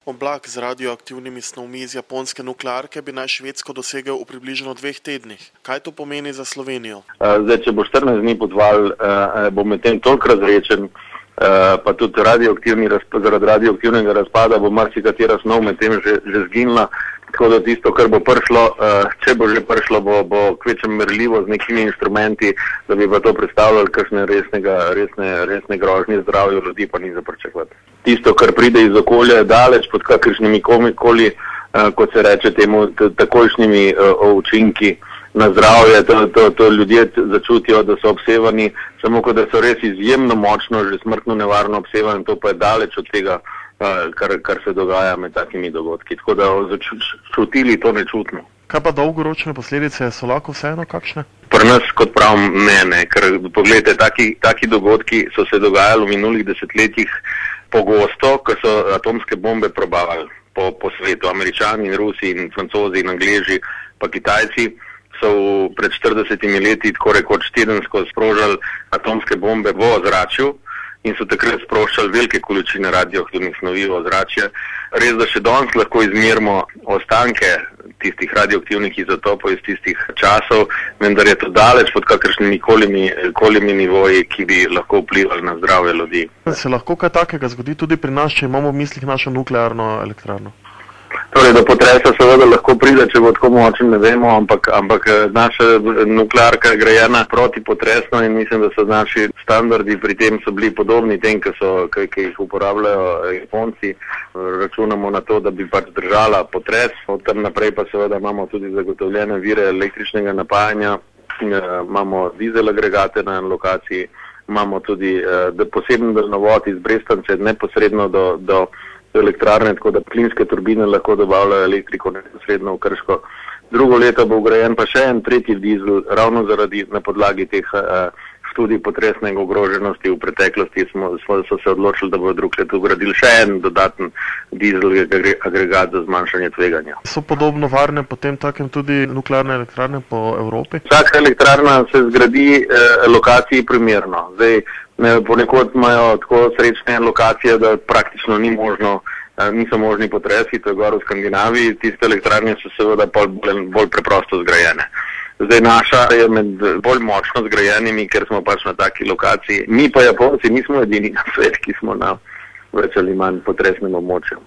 Oblak z radioaktivnimi snovmi iz japonske nuklearke bi naj Švedsko dosegel v približno 2 tednih. Kaj to pomeni za Slovenijo? Zdaj, če bo 14 dni potoval, bo medtem toliko razrečen, pa tudi zaradi radioaktivnega razpada bo marsikatera snov medtem že zginila. Tako da tisto, kar bo prišlo, če bo že prišlo, bo kvečem merljivo z nekimi inštrumenti, da bi pa to predstavljali kakšne resne grožnje zdravju ljudi, pa ni za pričakovati. Tisto, kar pride iz okolja, je daleč pod kakršnimi komikoli, kot se reče temu, takojšnjimi učinki na zdravje. To ljudje začutijo, da so obsevani, samo kot da so res izjemno močno, že smrtno nevarno obsevani, to pa je daleč od tega, kar se dogaja med takimi dogodki. Tako da čutili to nečutno. Kaj pa dolgoročne posledice, so lahko vseeno kakšne? Pri nas, kot pravim, ne, ker pogledajte, taki dogodki so se dogajali v minulih desetletjih pogosto, ko so atomske bombe probavali po svetu. Američani in Rusi in Francozi in Angleži pa Kitajci so pred 40 leti tako rekoč tedensko sprožali atomske bombe v ozračju in so takrat sproščali velike količine radioaktivnih snovi v ozračje. Res, da še danes lahko izmerimo ostanke tistih radioaktivnih izotopov iz tistih časov, vendar je to daleč pod kakršnimi kolimi nivoji, ki bi lahko vplivali na zdravje ljudi. Se lahko kaj takega zgodi tudi pri nas, če imamo v mislih našo nuklearno elektrarno? Torej, do potresa seveda lahko pride, če bo tako močen, ne vemo, ampak naša nuklearka je grajena protipotresno in mislim, da so naši standardi pri tem so bili podobni tem, ki jih uporabljajo Japonci. Računamo na to, da bi pač držala potres. Od tam naprej pa seveda imamo tudi zagotovljene vire električnega napajanja, imamo dizel agregate na lokaciji, imamo tudi poseben daljnovod iz Brestance neposredno do elektrarne, tako da plinske turbine lahko dobavljajo elektriko neposredno v Krško. Drugo leto bo vgrajen pa še en tretji dizel, ravno na podlagi teh študij potresne ogroženosti v preteklosti so se odločili, da bo drugo leto vgradili še en dodaten dizel agregat za zmanjšanje tveganja. So podobno varne potem takem tudi nuklearne elektrarne po Evropi? Vsaka elektrarna se zgradi lokaciji primerno. Zdaj, ponekod imajo tako srečne lokacije, da praktično niso možni potresi, to je gor v Skandinaviji, tiste elektrarne so seveda bolj preprosto zgrajene. Zdaj naša je med bolj močno zgrajenimi, ker smo pač na taki lokaciji. Mi pa Japonci nismo edini na svet, ki smo na več ali manj potresnem območju.